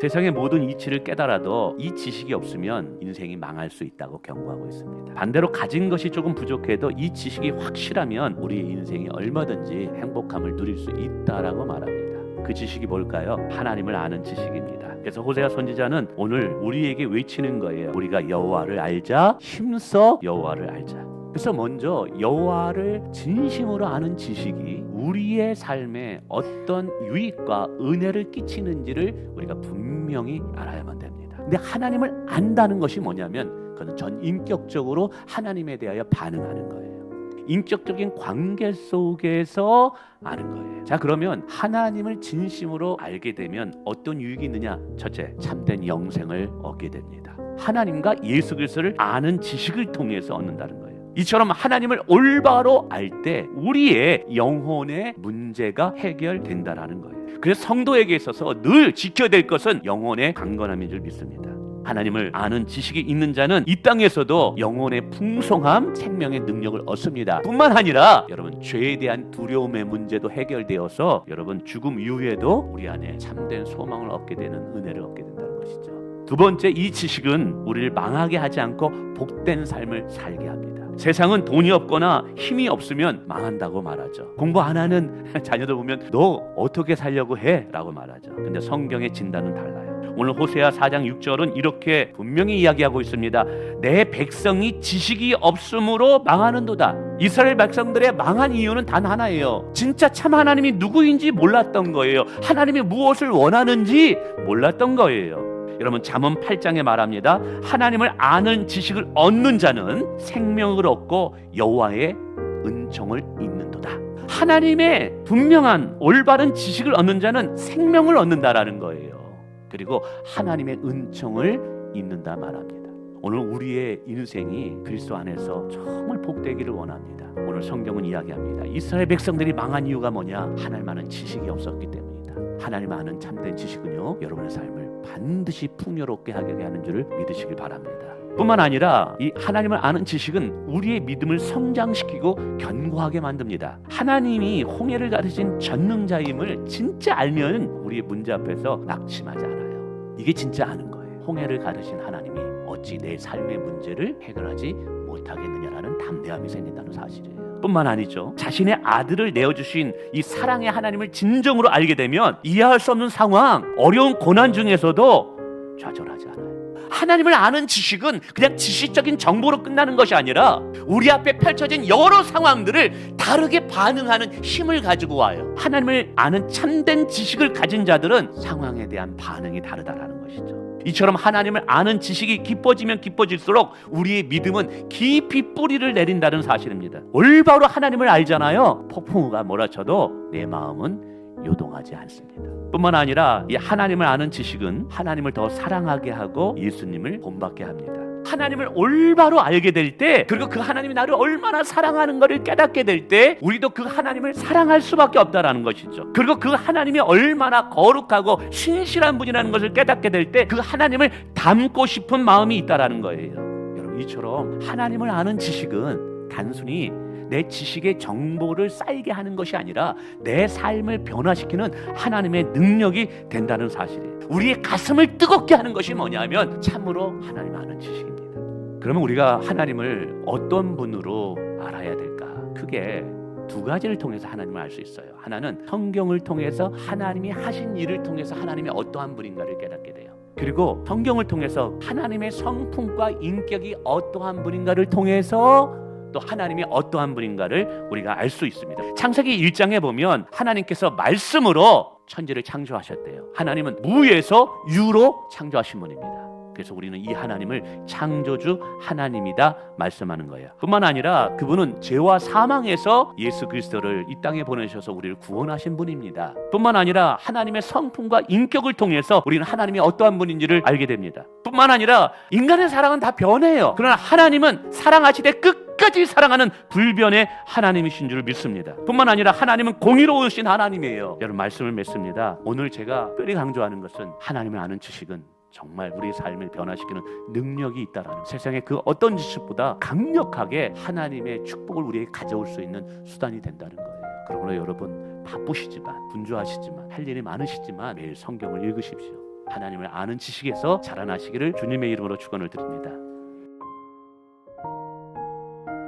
세상의 모든 이치를 깨달아도 이 지식이 없으면 인생이 망할 수 있다고 경고하고 있습니다. 반대로 가진 것이 조금 부족해도 이 지식이 확실하면 우리의 인생이 얼마든지 행복함을 누릴 수 있다라고 말합니다. 그 지식이 뭘까요? 하나님을 아는 지식입니다. 그래서 호세아 선지자는 오늘 우리에게 외치는 거예요. 우리가 여호와를 알자, 힘써 여호와를 알자. 그래서 먼저 여호와를 진심으로 아는 지식이 우리의 삶에 어떤 유익과 은혜를 끼치는지를 우리가 분명히 알아야만 됩니다. 근데 하나님을 안다는 것이 뭐냐면 그건 전 인격적으로 하나님에 대하여 반응하는 거예요. 인격적인 관계 속에서 아는 거예요. 자, 그러면 하나님을 진심으로 알게 되면 어떤 유익이 있느냐? 첫째, 참된 영생을 얻게 됩니다. 하나님과 예수 그리스도를 아는 지식을 통해서 얻는다는 거예요. 이처럼 하나님을 올바로 알 때 우리의 영혼의 문제가 해결된다라는 거예요. 그래서 성도에게 있어서 늘 지켜야 될 것은 영혼의 강건함인 줄 믿습니다. 하나님을 아는 지식이 있는 자는 이 땅에서도 영혼의 풍성함, 생명의 능력을 얻습니다. 뿐만 아니라 여러분 죄에 대한 두려움의 문제도 해결되어서 여러분 죽음 이후에도 우리 안에 참된 소망을 얻게 되는 은혜를 얻게 된다는 것이죠. 두 번째, 이 지식은 우리를 망하게 하지 않고 복된 삶을 살게 합니다. 세상은 돈이 없거나 힘이 없으면 망한다고 말하죠. 공부 안 하는 자녀들 보면 너 어떻게 살려고 해? 라고 말하죠. 근데 성경의 진단은 달라요. 오늘 호세아 4장 6절은 이렇게 분명히 이야기하고 있습니다. 내 백성이 지식이 없으므로 망하는도다. 이스라엘 백성들의 망한 이유는 단 하나예요. 진짜 참 하나님이 누구인지 몰랐던 거예요. 하나님이 무엇을 원하는지 몰랐던 거예요. 여러분 잠언 8장에 말합니다. 하나님을 아는 지식을 얻는 자는 생명을 얻고 여호와의 은총을 입는도다. 하나님의 분명한 올바른 지식을 얻는 자는 생명을 얻는다라는 거예요. 그리고 하나님의 은총을 입는다 말합니다. 오늘 우리의 인생이 그리스도 안에서 정말 복되기를 원합니다. 오늘 성경은 이야기합니다. 이스라엘 백성들이 망한 이유가 뭐냐? 하나님 아는 지식이 없었기 때문이다. 하나님 아는 참된 지식은요, 여러분의 삶을 반드시 풍요롭게 하게 하는 줄을 믿으시길 바랍니다. 뿐만 아니라 이 하나님을 아는 지식은 우리의 믿음을 성장시키고 견고하게 만듭니다. 하나님이 홍해를 가르신 전능자임을 진짜 알면 우리의 문제 앞에서 낙심하지 않아요. 이게 진짜 아는 거예요. 홍해를 가르신 하나님이 어찌 내 삶의 문제를 해결하지 못하겠느냐라는 담대함이 생긴다는 사실이에요. 뿐만 아니죠. 자신의 아들을 내어주신 이 사랑의 하나님을 진정으로 알게 되면 이해할 수 없는 상황, 어려운 고난 중에서도 좌절하지 않아요. 하나님을 아는 지식은 그냥 지식적인 정보로 끝나는 것이 아니라 우리 앞에 펼쳐진 여러 상황들을 다르게 반응하는 힘을 가지고 와요. 하나님을 아는 참된 지식을 가진 자들은 상황에 대한 반응이 다르다라는 것이죠. 이처럼 하나님을 아는 지식이 깊어지면 깊어질수록 우리의 믿음은 깊이 뿌리를 내린다는 사실입니다. 올바로 하나님을 알잖아요. 폭풍우가 몰아쳐도 내 마음은 요동하지 않습니다. 뿐만 아니라 이 하나님을 아는 지식은 하나님을 더 사랑하게 하고 예수님을 본받게 합니다. 하나님을 올바로 알게 될 때, 그리고 그 하나님이 나를 얼마나 사랑하는 것을 깨닫게 될 때 우리도 그 하나님을 사랑할 수밖에 없다라는 것이죠. 그리고 그 하나님이 얼마나 거룩하고 신실한 분이라는 것을 깨닫게 될 때 그 하나님을 닮고 싶은 마음이 있다라는 거예요. 여러분 이처럼 하나님을 아는 지식은 단순히 내 지식의 정보를 쌓이게 하는 것이 아니라 내 삶을 변화시키는 하나님의 능력이 된다는 사실이에요. 우리의 가슴을 뜨겁게 하는 것이 뭐냐면 참으로 하나님 아는 지식입니다. 그러면 우리가 하나님을 어떤 분으로 알아야 될까? 크게 두 가지를 통해서 하나님을 알 수 있어요. 하나는 성경을 통해서 하나님이 하신 일을 통해서 하나님이 어떠한 분인가를 깨닫게 돼요. 그리고 성경을 통해서 하나님의 성품과 인격이 어떠한 분인가를 통해서 또 하나님이 어떠한 분인가를 우리가 알 수 있습니다. 창세기 1장에 보면 하나님께서 말씀으로 천지를 창조하셨대요. 하나님은 무에서 유로 창조하신 분입니다. 그래서 우리는 이 하나님을 창조주 하나님이다 말씀하는 거예요. 뿐만 아니라 그분은 죄와 사망에서 예수 그리스도를 이 땅에 보내셔서 우리를 구원하신 분입니다. 뿐만 아니라 하나님의 성품과 인격을 통해서 우리는 하나님이 어떠한 분인지를 알게 됩니다. 뿐만 아니라 인간의 사랑은 다 변해요. 그러나 하나님은 사랑하시되 끝까지 사랑하는 불변의 하나님이신 줄 믿습니다. 뿐만 아니라 하나님은 공의로우신 하나님이에요. 여러분 말씀을 맺습니다. 오늘 제가 특별히 강조하는 것은 하나님을 아는 지식은 정말 우리의 삶을 변화시키는 능력이 있다라는, 세상의 그 어떤 지식보다 강력하게 하나님의 축복을 우리에게 가져올 수 있는 수단이 된다는 거예요. 그러므로 여러분 바쁘시지만 분주하시지만 할 일이 많으시지만 매일 성경을 읽으십시오. 하나님을 아는 지식에서 자라나시기를 주님의 이름으로 축원을 드립니다.